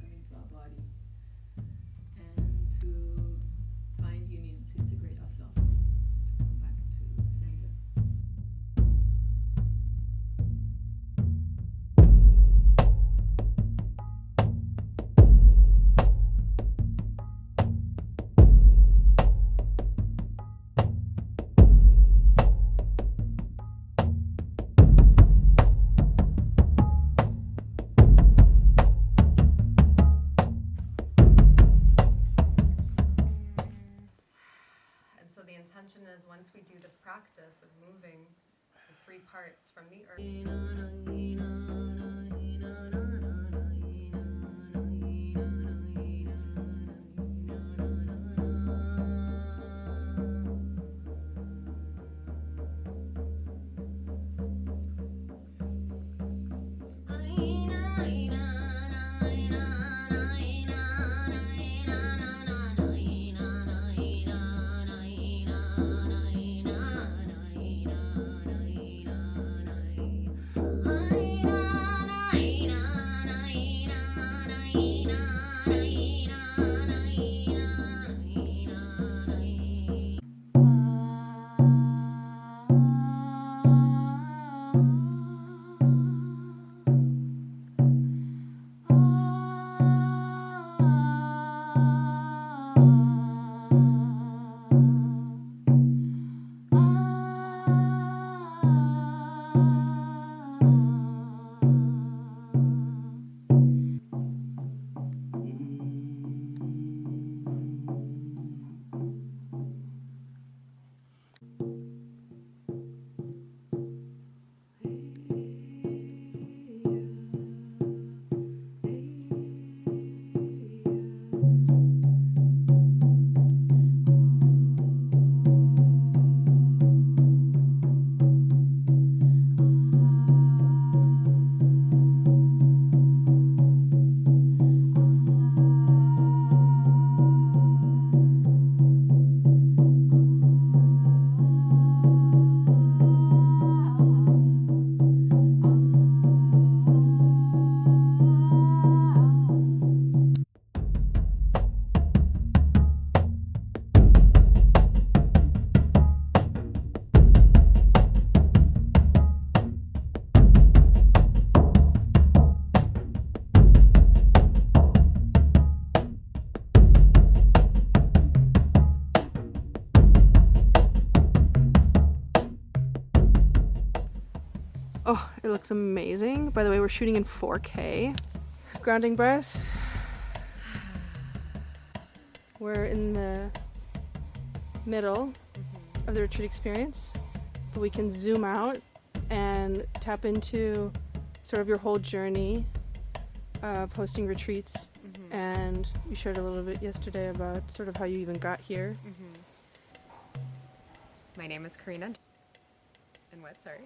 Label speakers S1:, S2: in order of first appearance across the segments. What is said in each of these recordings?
S1: come into our body and to find union, to integrate ourselves, come back to center.
S2: The intention is once we do this practice of moving the three parts from the earth.
S3: Oh, it looks amazing. By the way, we're shooting in 4K. Grounding breath. We're in the middle of the retreat experience. We can zoom out and tap into sort of your whole journey of hosting retreats. And you shared a little bit yesterday about sort of how you even got here.
S2: My name is Karina. And what? Sorry.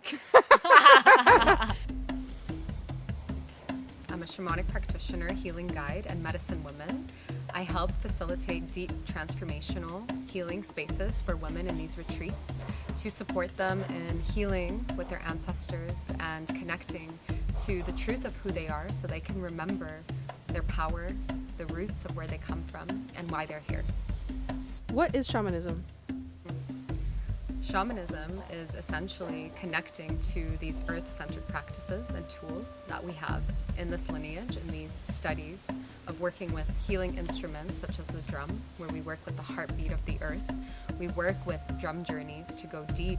S2: I'm a shamanic practitioner, healing guide, and medicine woman. I help facilitate deep transformational healing spaces for women in these retreats to support them in healing with their ancestors and connecting to the truth of who they are so they can remember their power, the roots of where they come from, and why they're here.
S3: What is shamanism?
S2: Shamanism is essentially connecting to these earth-centered practices and tools that we have in this lineage, in these studies of working with healing instruments such as the drum, where we work with the heartbeat of the earth. We work with drum journeys to go deep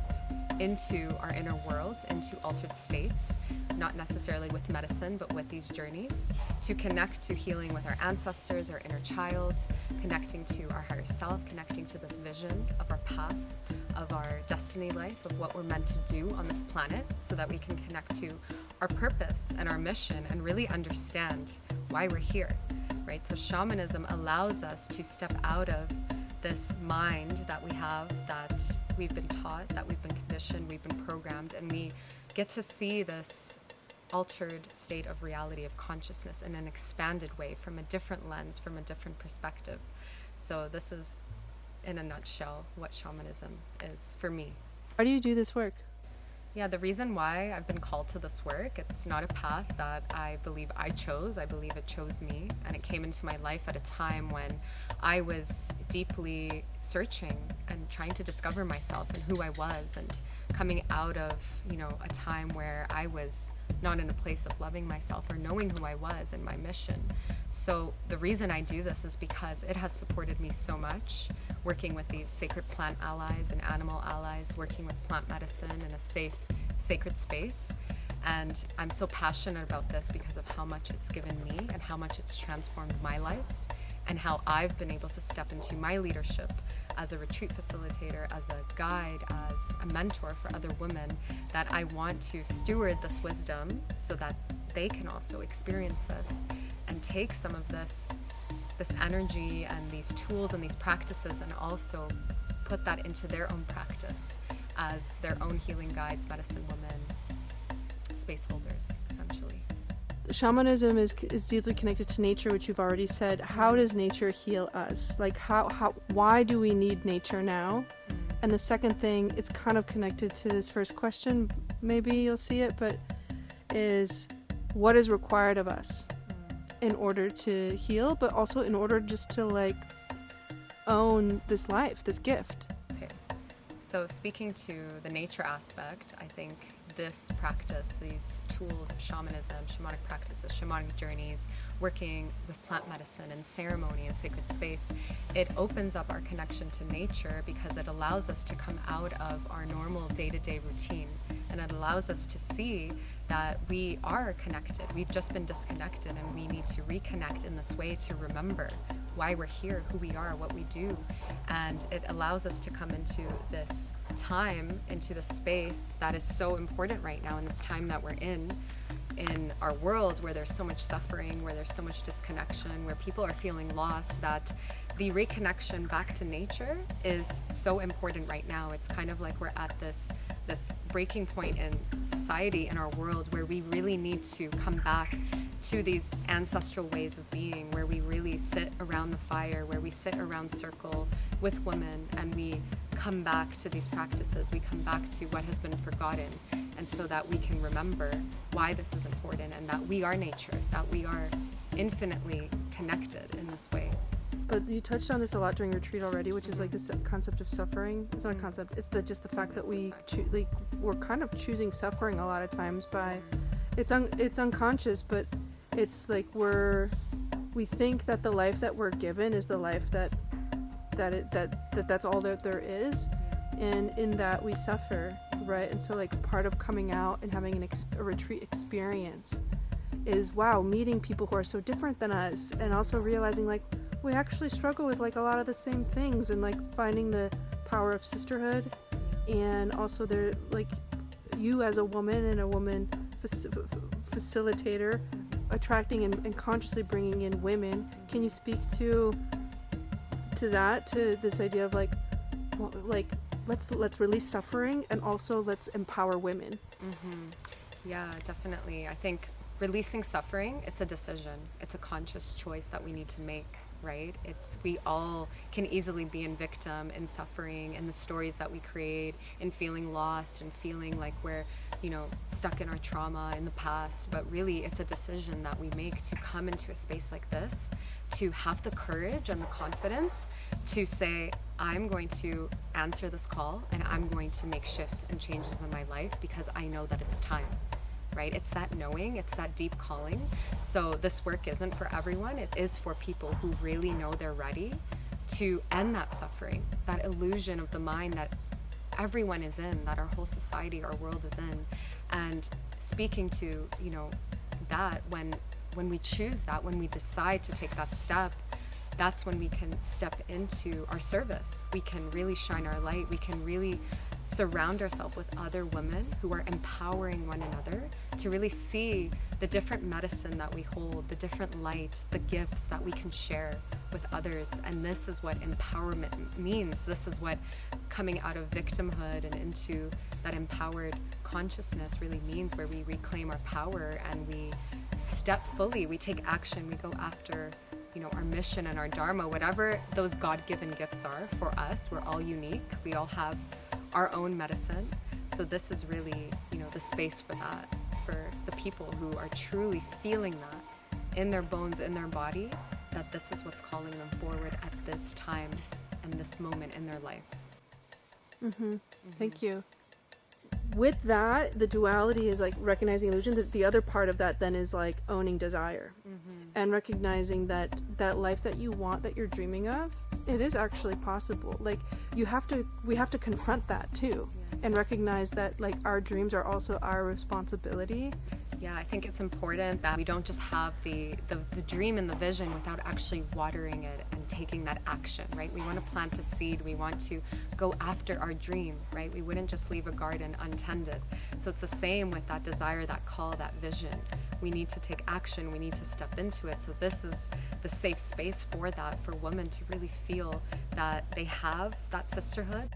S2: into our inner worlds, into altered states, not necessarily with medicine, but with these journeys, to connect to healing with our ancestors, our inner child, connecting to our higher self, connecting to this vision of our path, of our destiny life, of what we're meant to do on this planet, so that we can connect to our purpose and our mission and really understand why we're here, right? So shamanism allows us to step out of this mind that we have, that we've been taught, that we've been conditioned, we've been programmed, and we get to see this altered state of reality, of consciousness, in an expanded way, from a different lens, from a different perspective. So this is, in a nutshell, what shamanism is for me.
S3: Why do you do this work?
S2: Yeah, the reason why I've been called to this work, it's not a path that I believe I chose. I believe it chose me, and it came into my life at a time when I was deeply searching and trying to discover myself and who I was, and coming out of, a time where I was not in a place of loving myself or knowing who I was and my mission. So the reason I do this is because it has supported me so much, working with these sacred plant allies and animal allies, working with plant medicine in a safe, sacred space. And I'm so passionate about this because of how much it's given me and how much it's transformed my life, and how I've been able to step into my leadership as a retreat facilitator, as a guide, as a mentor for other women, that I want to steward this wisdom so that they can also experience this and take some of this energy and these tools and these practices and also put that into their own practice as their own healing guides, medicine women, space holders, essentially.
S3: Shamanism is deeply connected to nature, which you've already said. How does nature heal us? Like why do we need nature now? And the second thing, it's kind of connected to this first question, maybe you'll see it, but is what is required of us in order to heal, but also in order just to own this life, this gift.
S2: Okay. So speaking to the nature aspect, I think this practice, these tools of shamanism, shamanic practices, shamanic journeys, working with plant medicine and ceremony and sacred space, it opens up our connection to nature because it allows us to come out of our normal day-to-day routine, and it allows us to see that we are connected. We've just been disconnected, and we need to reconnect in this way to remember why we're here, who we are, what we do. And it allows us to come into this time, into the space that is so important right now in this time that we're in our world, where there's so much suffering, where there's so much disconnection, where people are feeling lost, that the reconnection back to nature is so important right now. It's kind of like we're at this breaking point in society, in our world, where we really need to come back to these ancestral ways of being, where we really sit around the fire, where we sit around circle with women, and we come back to these practices, we come back to what has been forgotten, and so that we can remember why this is important, and that we are nature, that we are infinitely connected in this way.
S3: But you touched on this a lot during retreat already, which is this concept of suffering. It's not a concept. It's just the fact that we're kind of choosing suffering a lot of times by, it's unconscious, but it's we think that the life that we're given is the life that's all that there is, and in that we suffer, right? And so part of coming out and having a retreat experience is meeting people who are so different than us, and also realizing we actually struggle with a lot of the same things, and finding the power of sisterhood, and also there you as a woman and a woman facilitator attracting and consciously bringing in women. Can you speak to this idea of let's release suffering, and also let's empower women?
S2: Yeah, definitely. I think releasing suffering, it's a decision. It's a conscious choice that we need to make, right? We all can easily be in victim, in suffering, in the stories that we create, in feeling lost and feeling like we're, stuck in our trauma in the past. But really, it's a decision that we make to come into a space like this, to have the courage and the confidence to say, I'm going to answer this call, and I'm going to make shifts and changes in my life because I know that it's time. Right? It's that knowing, it's that deep calling. So this work isn't for everyone. It is for people who really know they're ready to end that suffering, that illusion of the mind that everyone is in, that our whole society, our world is in. And speaking to, that when we choose that, when we decide to take that step, that's when we can step into our service. We can really shine our light. We can really surround ourselves with other women who are empowering one another to really see the different medicine that we hold, the different light, the gifts that we can share with others. And this is what empowerment means. This is what coming out of victimhood and into that empowered consciousness really means, where we reclaim our power and we step fully, we take action, we go after our mission and our dharma, whatever those God-given gifts are for us. We're all unique. We all have our own medicine. So this is really, the space for that, for the people who are truly feeling that in their bones, in their body, that this is what's calling them forward at this time and this moment in their life.
S3: Thank you. With that, the duality is like recognizing illusion. The other part of that then is like owning desire and recognizing that that life that you want, that you're dreaming of, it is actually possible. Like we have to confront that too, and recognize that like our dreams are also our responsibility.
S2: Yeah, I think it's important that we don't just have the dream and the vision without actually watering it and taking that action, right? We want to plant a seed. We want to go after our dream, right? We wouldn't just leave a garden untended. So it's the same with that desire, that call, that vision. We need to take action. We need to step into it. So this is the safe space for that, for women to really feel that they have that sisterhood.